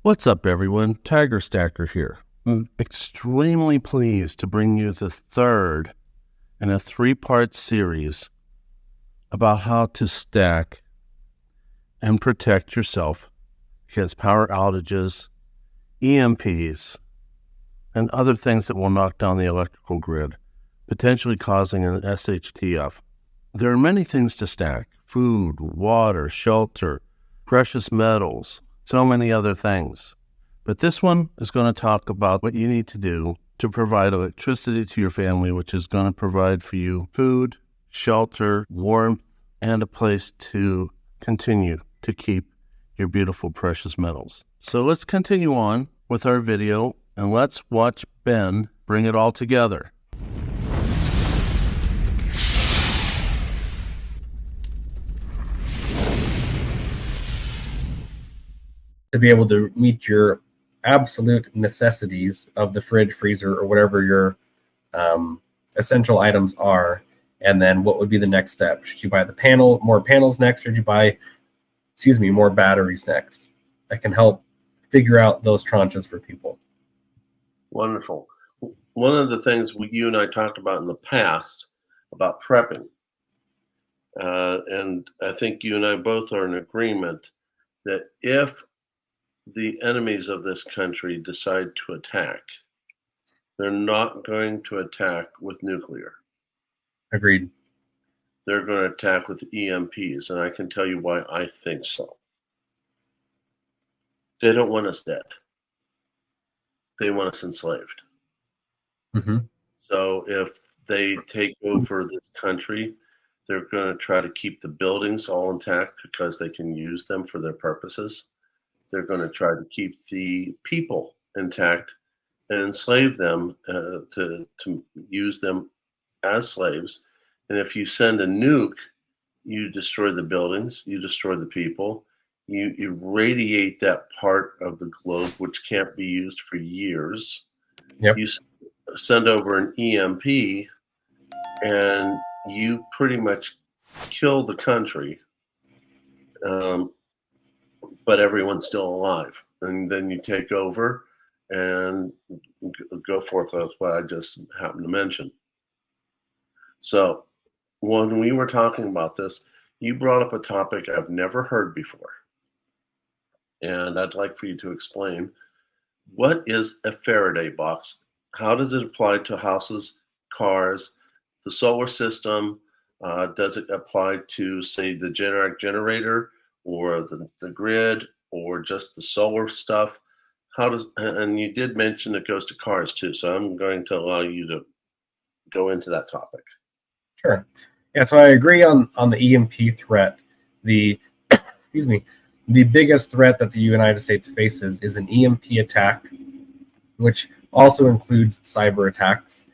What's up, everyone? Tiger Stacker here. I'm extremely pleased to bring you the third in a three-part series about how to stack and protect yourself against power outages, EMPs, and other things that will knock down the electrical grid, potentially causing an SHTF. There are many things to stack: food, water, shelter, precious metals, so many other things. But this one is going to talk about what you need to do to provide electricity to your family, which is going to provide for you food, shelter, warmth, and a place to continue to keep your beautiful precious metals. So let's continue on with our video, and let's watch Ben bring it all together. To be able to meet your absolute necessities of the fridge, freezer, or whatever your essential items are. And then what would be the next step? Should you buy more panels next? Or should you buy, more batteries next? That can help figure out those tranches for people. Wonderful. One of the things you and I talked about in the past about prepping, and I think you and I both are in agreement that if the enemies of this country decide to attack, they're not going to attack with nuclear. Agreed. They're going to attack with EMPs, and I can tell you why I think so. They don't want us dead. They want us enslaved. Mm-hmm. So if they take over this country, they're going to try to keep the buildings all intact because they can use them for their purposes. They're going to try to keep the people intact and enslave them to use them as slaves. And if you send a nuke, you destroy the buildings, you destroy the people, you irradiate that part of the globe which can't be used for years. Yep. You send over an EMP and you pretty much kill the country. But everyone's still alive, and then you take over and go forth. That's what I just happened to mention. So when we were talking about this, you brought up a topic I've never heard before, and I'd like for you to explain, what is a Faraday box? How does it apply to houses, cars, the solar system? Does it apply to, say, the generator, or the grid, or just the solar stuff? And you did mention it goes to cars too, so I'm going to allow you to go into that topic. Sure. Yeah, so I agree on the EMP threat. The biggest threat that the United States faces is an EMP attack, which also includes cyber attacks,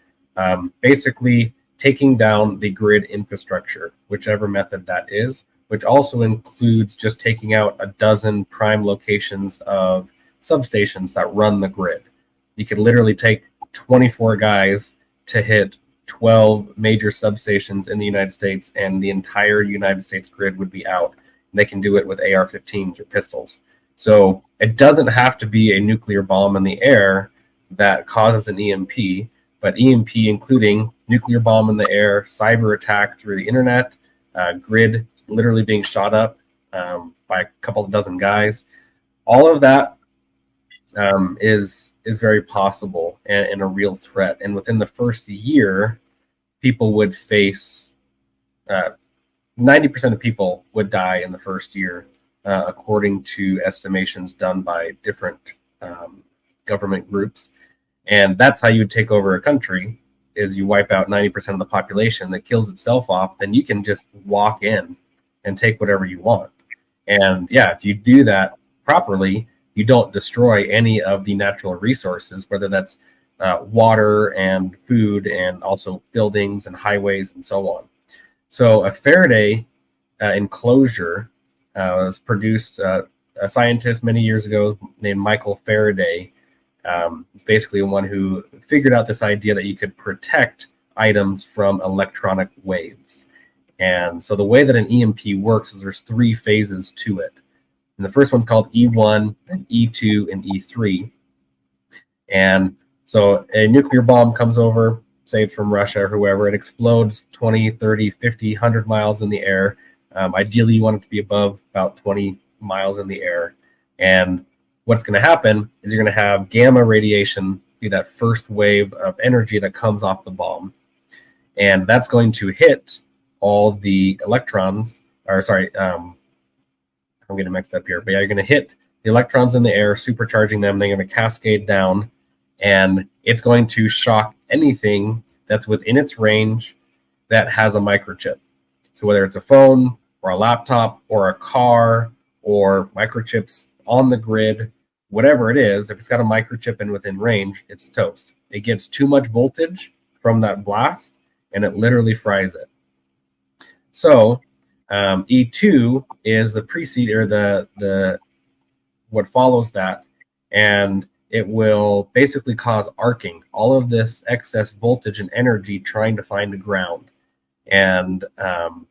basically taking down the grid infrastructure, whichever method that is, which also includes just taking out a dozen prime locations of substations that run the grid. You could literally take 24 guys to hit 12 major substations in the United States, and the entire United States grid would be out. They can do it with AR-15s or pistols. So it doesn't have to be a nuclear bomb in the air that causes an EMP, but EMP including nuclear bomb in the air, cyber attack through the internet, grid literally being shot up by a couple of dozen guys. All of that is very possible and a real threat. And within the first year, people would face 90% of people would die in the first year, according to estimations done by different government groups. And that's how you would take over a country, is you wipe out 90% of the population that kills itself off. Then you can just walk in and take whatever you want. And yeah, if you do that properly, you don't destroy any of the natural resources, whether that's water and food, and also buildings and highways and so on. So a Faraday enclosure was produced, a scientist many years ago named Michael Faraday. Is basically one who figured out this idea that you could protect items from electronic waves. And so the way that an EMP works is there's three phases to it. And the first one's called E1, then E2, and E3. And so a nuclear bomb comes over, say it's from Russia or whoever, it explodes 20, 30, 50, 100 miles in the air. Ideally, you want it to be above about 20 miles in the air. And what's going to happen is you're going to have gamma radiation be that first wave of energy that comes off the bomb. And that's going to hit all the electrons, or sorry, I'm getting mixed up here, but yeah, you're going to hit the electrons in the air, supercharging them. They're going to cascade down, and it's going to shock anything that's within its range that has a microchip. So whether it's a phone or a laptop or a car or microchips on the grid, whatever it is, if it's got a microchip and within range, it's toast. It gets too much voltage from that blast, and it literally fries it. So E2 is the precede, or the what follows that, and it will basically cause arcing, all of this excess voltage and energy trying to find the ground. And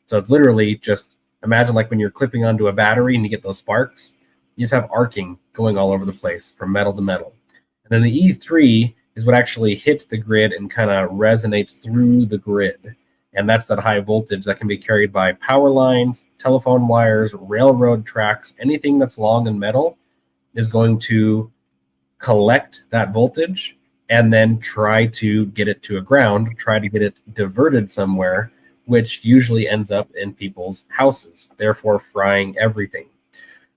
so it's literally just imagine like when you're clipping onto a battery and you get those sparks, you just have arcing going all over the place from metal to metal. And then the E3 is what actually hits the grid and kind of resonates through the grid. And that's that high voltage that can be carried by power lines, telephone wires, railroad tracks, anything that's long and metal is going to collect that voltage and then try to get it to a ground, try to get it diverted somewhere, which usually ends up in people's houses, therefore frying everything.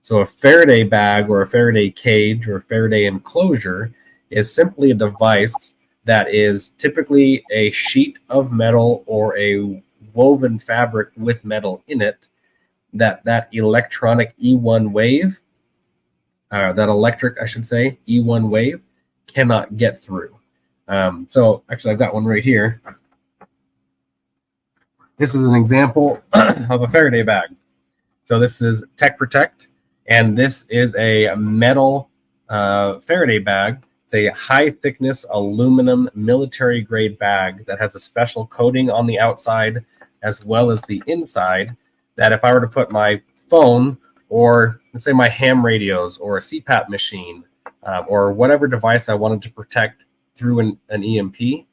So a Faraday bag or a Faraday cage or a Faraday enclosure is simply a device that is typically a sheet of metal or a woven fabric with metal in it, that electronic E1 wave, that electric, I should say, E1 wave cannot get through. So actually I've got one right here. This is an example of a Faraday bag. So this is Tech Protect, and this is a metal Faraday bag. It's a high thickness aluminum military grade bag that has a special coating on the outside as well as the inside, that if I were to put my phone or let's say my ham radios or a CPAP machine or whatever device I wanted to protect through an EMP,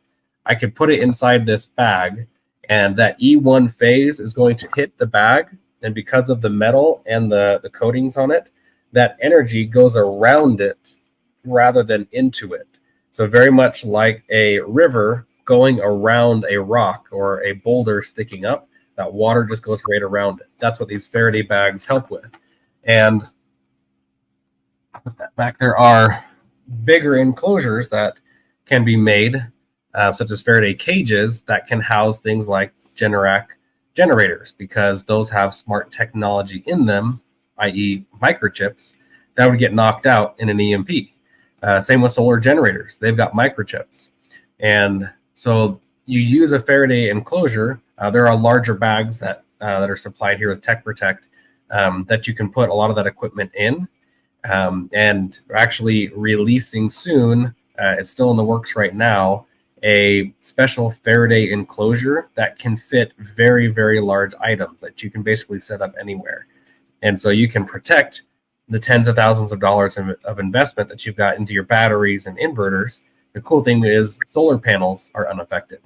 I could put it inside this bag, and that E1 phase is going to hit the bag, and because of the metal and the coatings on it, that energy goes around it rather than into it. So very much like a river going around a rock or a boulder sticking up, that water just goes right around it. That's what these Faraday bags help with. And back there are bigger enclosures that can be made, such as Faraday cages, that can house things like Generac generators, because those have smart technology in them, i.e. microchips, that would get knocked out in an EMP. Same with solar generators. They've got microchips. And so you use a Faraday enclosure. There are larger bags that are supplied here with Tech Protect that you can put a lot of that equipment in. And we're actually releasing soon, it's still in the works right now, a special Faraday enclosure that can fit very, very large items that you can basically set up anywhere. And so you can protect the tens of thousands of dollars of investment that you've got into your batteries and inverters. The cool thing is solar panels are unaffected.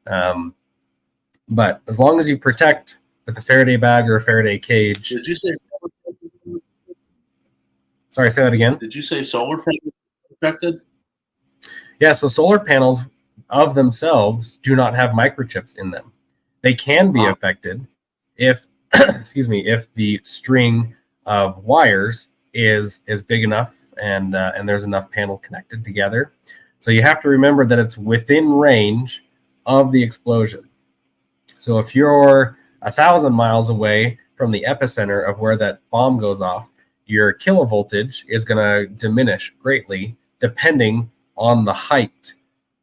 But as long as you protect with a Faraday bag or a Faraday cage. Did you say? Sorry, say that again. Did you say solar panels protected? Yeah, so solar panels of themselves do not have microchips in them. They can be affected if, excuse me, if the string of wires is big enough and there's enough panels connected together. So you have to remember that it's within range of the explosion. So if you're 1,000 miles away from the epicenter of where that bomb goes off, your kilovoltage is going to diminish greatly depending on the height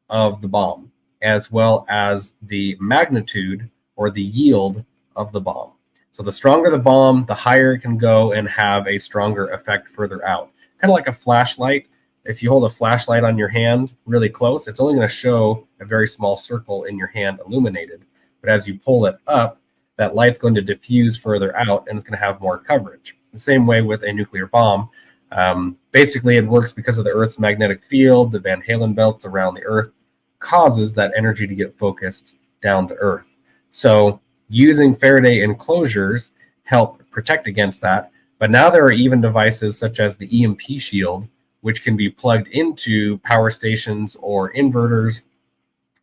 of the bomb, as well as the magnitude or the yield of the bomb. So the stronger the bomb, the higher it can go and have a stronger effect further out. Kind of like a flashlight. If you hold a flashlight on your hand really close, it's only going to show a very small circle in your hand illuminated. But as you pull it up, that light's going to diffuse further out and it's going to have more coverage. The same way with a nuclear bomb. Basically, it works because of the Earth's magnetic field. The Van Halen belts around the Earth causes that energy to get focused down to Earth. So using Faraday enclosures help protect against that. But now there are even devices such as the EMP shield, which can be plugged into power stations or inverters,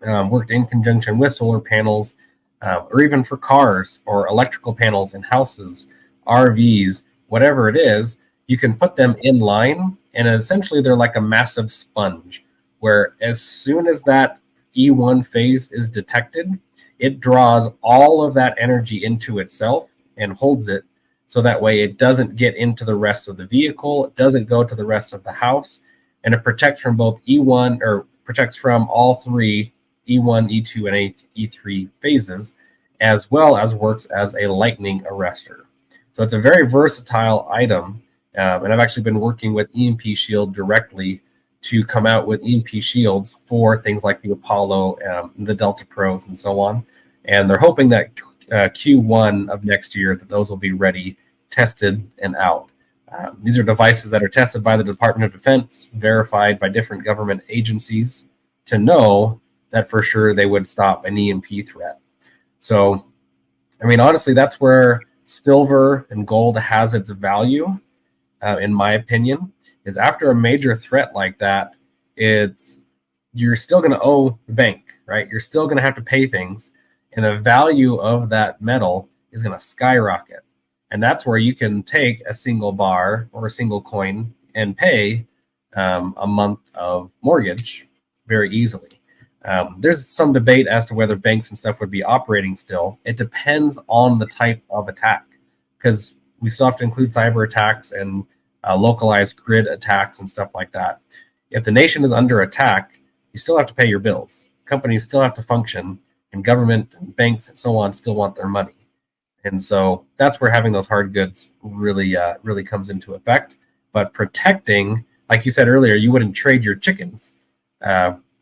worked in conjunction with solar panels, or even for cars or electrical panels in houses, RVs, whatever it is. You can put them in line, and essentially they're like a massive sponge, where as soon as that E1 phase is detected, it draws all of that energy into itself and holds it, so that way it doesn't get into the rest of the vehicle, it doesn't go to the rest of the house, and it protects from both E1, or protects from all three E1, E2, and E3 phases, as well as works as a lightning arrestor. So it's a very versatile item, and I've actually been working with EMP Shield directly to come out with EMP shields for things like the Apollo, the Delta Pros, and so on. And they're hoping that Q1 of next year that those will be ready, tested, and out. These are devices that are tested by the Department of Defense, verified by different government agencies to know that for sure they would stop an EMP threat. So, I mean, honestly, that's where silver and gold has its value, in my opinion, is after a major threat like that, you're still going to owe the bank, right? You're still going to have to pay things, and the value of that metal is going to skyrocket. And that's where you can take a single bar or a single coin and pay a month of mortgage very easily. There's some debate as to whether banks and stuff would be operating still. It depends on the type of attack, because we still have to include cyber attacks and localized grid attacks and stuff like that. If the nation is under attack, you still have to pay your bills. Companies still have to function, and government and banks and so on still want their money. And so that's where having those hard goods really comes into effect. But protecting, like you said earlier, you wouldn't trade your chickens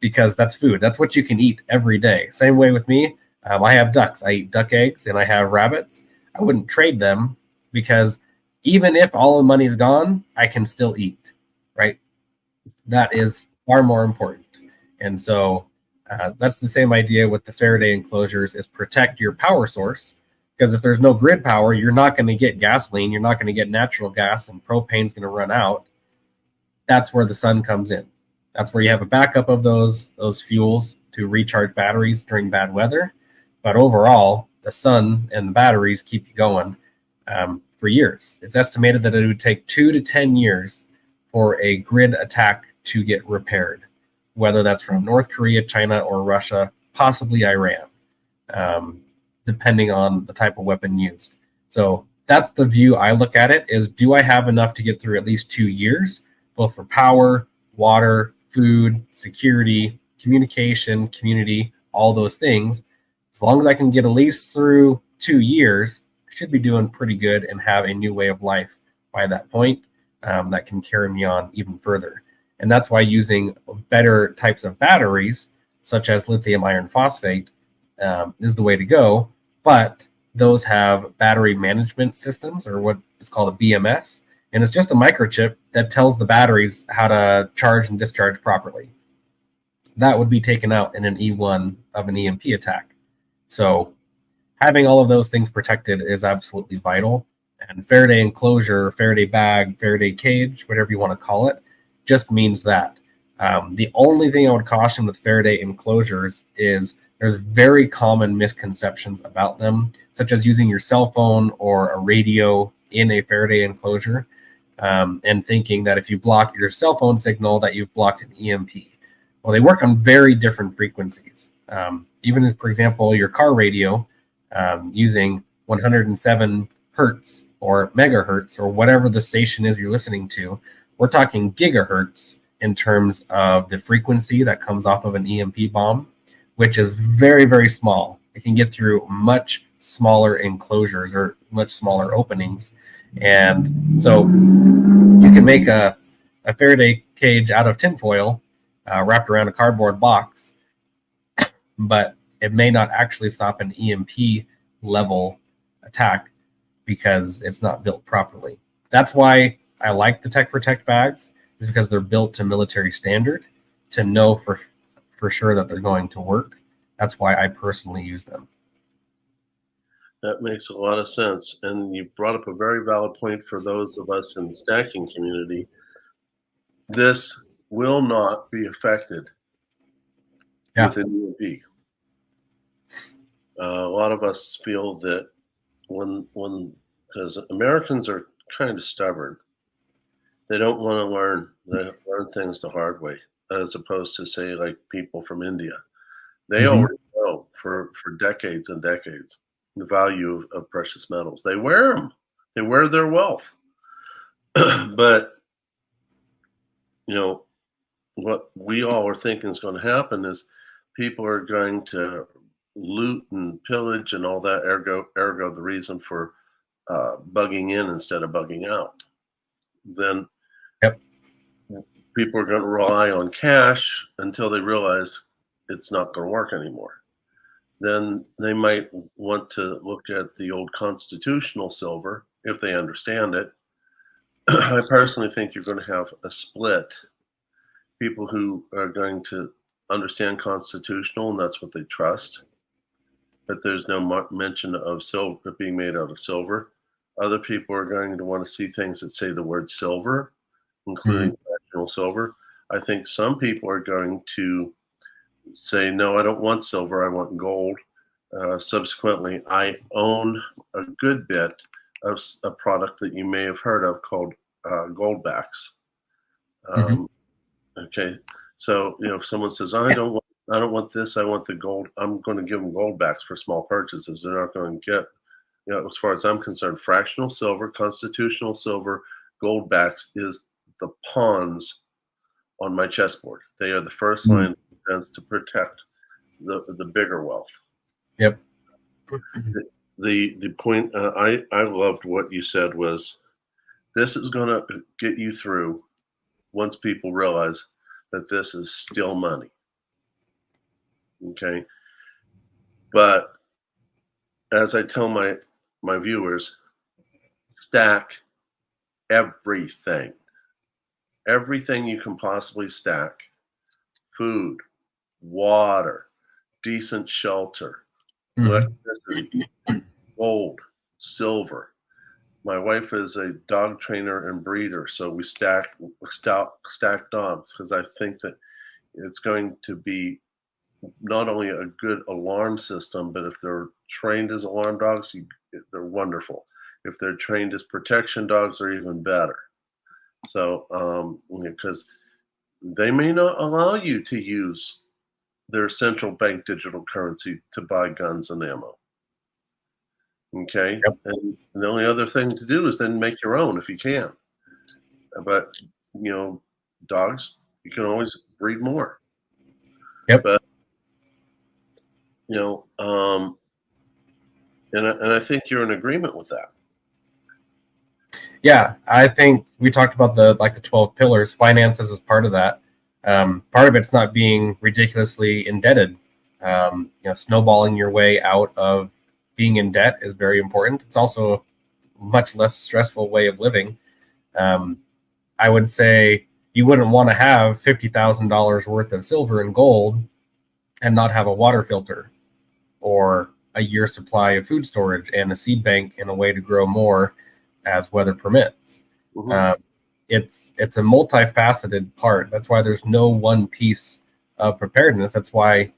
because that's food. That's what you can eat every day. Same way with me. I have ducks. I eat duck eggs, and I have rabbits. I wouldn't trade them, because even if all the money is gone, I can still eat, right? That is far more important. And so that's the same idea with the Faraday enclosures, is protect your power source. Because if there's no grid power, you're not going to get gasoline, you're not going to get natural gas, and propane's going to run out. That's where the sun comes in. That's where you have a backup of those fuels to recharge batteries during bad weather. But overall, the sun and the batteries keep you going for years. It's estimated that it would take 2 to 10 years for a grid attack to get repaired, whether that's from North Korea, China, or Russia, possibly Iran. Depending on the type of weapon used. So that's the view I look at it, is do I have enough to get through at least 2 years, both for power, water, food, security, communication, community, all those things. As long as I can get at least through 2 years, I should be doing pretty good and have a new way of life by that point that can carry me on even further. And that's why using better types of batteries, such as lithium iron phosphate, is the way to go. But those have battery management systems, or what is called a BMS, and it's just a microchip that tells the batteries how to charge and discharge properly. That would be taken out in an E1 of an EMP attack. So having all of those things protected is absolutely vital. And Faraday enclosure, Faraday bag, Faraday cage, whatever you want to call it, just means that. The only thing I would caution with Faraday enclosures is there's very common misconceptions about them, such as using your cell phone or a radio in a Faraday enclosure, and thinking that if you block your cell phone signal, that you've blocked an EMP. Well, they work on very different frequencies. Even if, for example, your car radio using 107 hertz or megahertz or whatever the station is you're listening to, we're talking gigahertz in terms of the frequency that comes off of an EMP bomb, which is very, very small. It can get through much smaller enclosures or much smaller openings. And so you can make a Faraday cage out of tinfoil wrapped around a cardboard box, but it may not actually stop an EMP level attack because it's not built properly. That's why I like the Tech Protect bags, is because they're built to military standard to know for sure that they're going to work. That's why I personally use them. That makes a lot of sense. And you brought up a very valid point for those of us in the stacking community. This will not be affected with an EMP. A lot of us feel that because Americans are kind of stubborn, they don't want to learn things the hard way, as opposed to, say, like people from India. They already know for decades and decades the value of precious metals. They wear them. They wear their wealth. But, what we all are thinking is going to happen is people are going to loot and pillage and all that, ergo the reason for bugging in instead of bugging out. Then people are going to rely on cash until they realize it's not going to work anymore. Then they might want to look at the old constitutional silver if they understand it. I personally think you're going to have a split. People who are going to understand constitutional, and that's what they trust. But there's no mention of silver being made out of silver. Other people are going to want to see things that say the word silver, including fractional silver. I think some people are going to say, no, I don't want silver, I want gold. Subsequently, I own a good bit of a product that you may have heard of called gold backs. Okay, so if someone says, I don't want this, I want the gold, I'm going to give them gold backs for small purchases. They're not going to get, as far as I'm concerned, fractional silver, constitutional silver, gold backs is the pawns on my chessboard. They are the first line of defense to protect the bigger wealth. Yep. The point I loved what you said was, this is going to get you through once people realize that this is still money. Okay. But as I tell my viewers, stack everything you can possibly stack: food, water, decent shelter, electricity, gold, silver. My wife is a dog trainer and breeder, so we stack dogs, because I think that it's going to be not only a good alarm system, but if they're trained as alarm dogs, they're wonderful. If they're trained as protection dogs, they're even better. So, because they may not allow you to use their central bank digital currency to buy guns and ammo. Okay. Yep. And the only other thing to do is then make your own if you can. But, dogs, you can always breed more. Yep. But, and I think you're in agreement with that. Yeah, I think we talked about the 12 pillars. Finances is part of that. Part of it's not being ridiculously indebted. Snowballing your way out of being in debt is very important. It's also a much less stressful way of living. I would say you wouldn't want to have $50,000 worth of silver and gold and not have a water filter or a year's supply of food storage and a seed bank and a way to grow more as weather permits. It's a multifaceted part. That's why there's no one piece of preparedness. That's why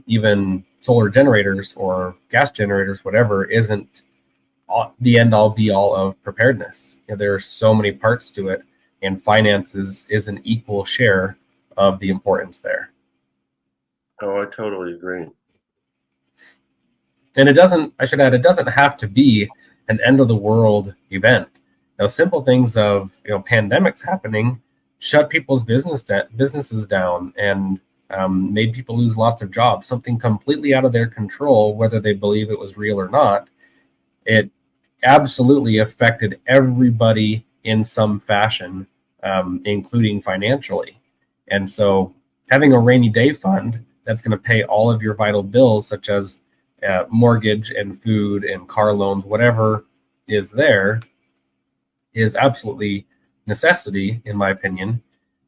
even solar generators or gas generators, whatever, isn't the end all be all of preparedness. There are so many parts to it, and finances is an equal share of the importance there. Oh, I totally agree. And it should add, it doesn't have to be an end of the world event. Simple things of pandemics happening shut people's businesses down and made people lose lots of jobs. Something completely out of their control, whether they believe it was real or not. It absolutely affected everybody in some fashion, including financially. And so having a rainy day fund that's going to pay all of your vital bills, such as mortgage and food and car loans, whatever is there, is absolutely necessity, in my opinion.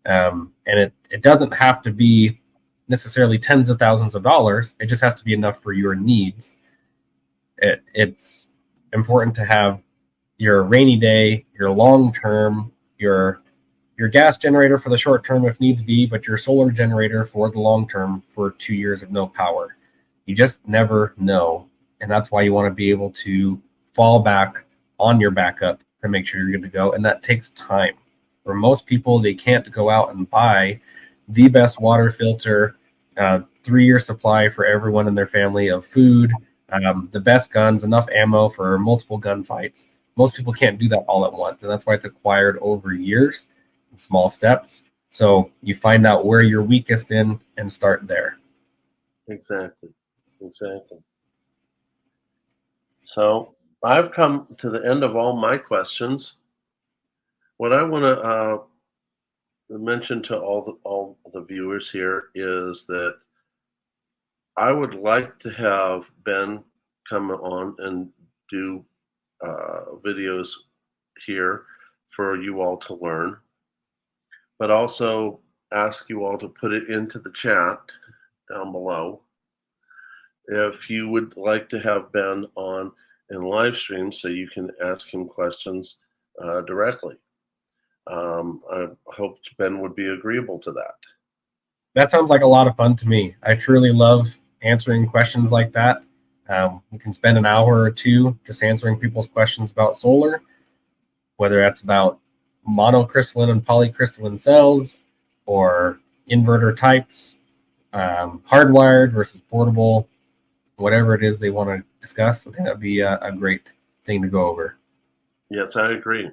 And it doesn't have to be necessarily tens of thousands of dollars. It just has to be enough for your needs. It's important to have your rainy day, your long term, your gas generator for the short term if needs be, but your solar generator for the long term for 2 years of no power. You just never know. And that's why you want to be able to fall back on your backup to make sure you're good to go. And that takes time. For most people, they can't go out and buy the best water filter, 3-year supply for everyone in their family of food, the best guns, enough ammo for multiple gunfights. Most people can't do that all at once. And that's why it's acquired over years in small steps. So you find out where you're weakest in and start there. Exactly. So I've come to the end of all my questions. What I want to mention to all the viewers here is that I would like to have Ben come on and do videos here for you all to learn, but also ask you all to put it into the chat down below if you would like to have Ben on in live stream so you can ask him questions directly. I hope Ben would be agreeable to that. That sounds like a lot of fun to me. I truly love answering questions like that. We can spend an hour or two just answering people's questions about solar, whether that's about monocrystalline and polycrystalline cells or inverter types, hardwired versus portable, whatever it is they want to discuss. I think that'd be a great thing to go over. Yes, I agree.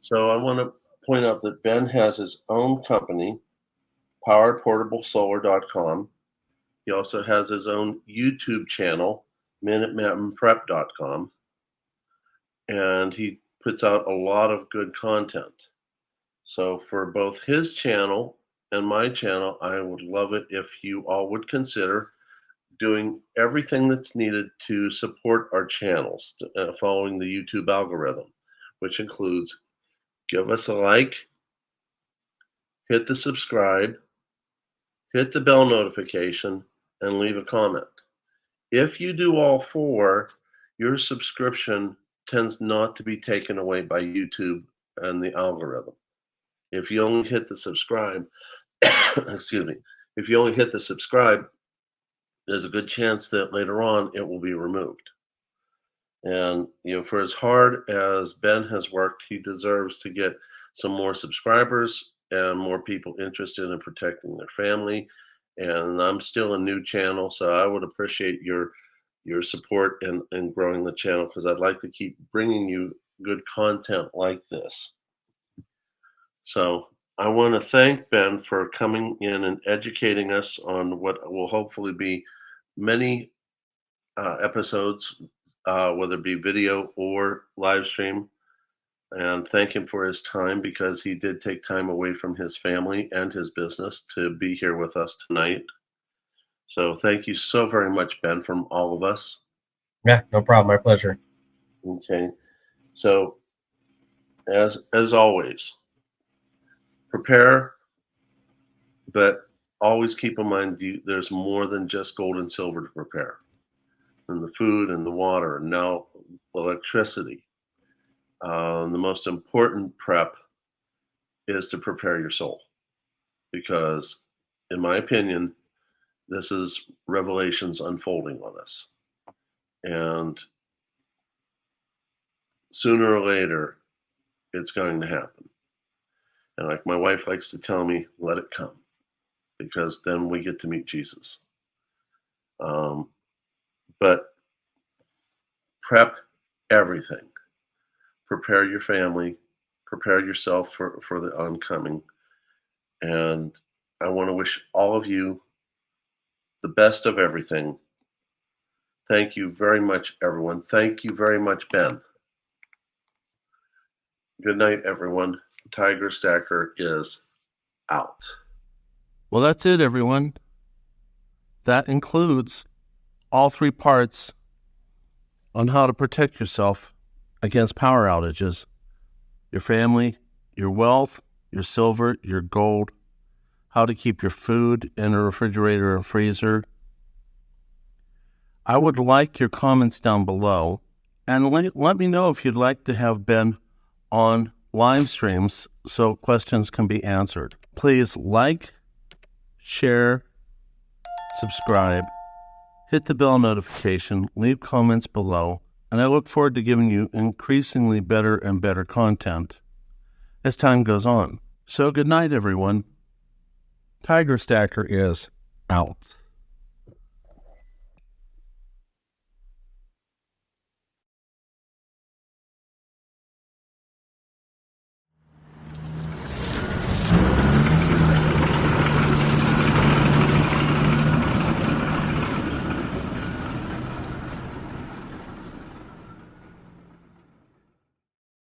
So I want to point out that Ben has his own company, poweredportablesolar.com. He also has his own YouTube channel, minutemanprep.com, and he puts out a lot of good content. So for both his channel and my channel, I would love it if you all would consider doing everything that's needed to support our channels, following the YouTube algorithm, which includes give us a like, hit the subscribe, hit the bell notification, and leave a comment. If you do all four, your subscription tends not to be taken away by YouTube and the algorithm. If you only hit the subscribe, excuse me, if you only hit the subscribe, there's a good chance that later on it will be removed. And for as hard as Ben has worked, he deserves to get some more subscribers and more people interested in protecting their family. And I'm still a new channel, so I would appreciate your support in growing the channel, because I'd like to keep bringing you good content like this. So I want to thank Ben for coming in and educating us on what will hopefully be many episodes, whether it be video or live stream, and thank him for his time, because he did take time away from his family and his business to be here with us tonight. So thank you so very much, Ben, from all of us. Yeah, no problem. My pleasure. Okay. So as always, prepare, but always keep in mind there's more than just gold and silver to prepare. And the food and the water, and now electricity. The most important prep is to prepare your soul, because in my opinion, this is revelations unfolding on us. And sooner or later, it's going to happen. And like my wife likes to tell me, let it come, because then we get to meet Jesus. But prep everything. Prepare your family. Prepare yourself for the oncoming. And I want to wish all of you the best of everything. Thank you very much, everyone. Thank you very much, Ben. Good night, everyone. Tiger Stacker is out. Well, that's it, everyone. That includes all 3 parts on how to protect yourself against power outages. your family, your wealth, your silver, your gold, how to keep your food in a refrigerator and freezer. I would like your comments down below, and let me know if you'd like to have Ben on live streams so questions can be answered. Please like, share, subscribe, hit the bell notification, leave comments below, and I look forward to giving you increasingly better and better content as time goes on. So good night, everyone. Tiger Stacker is out.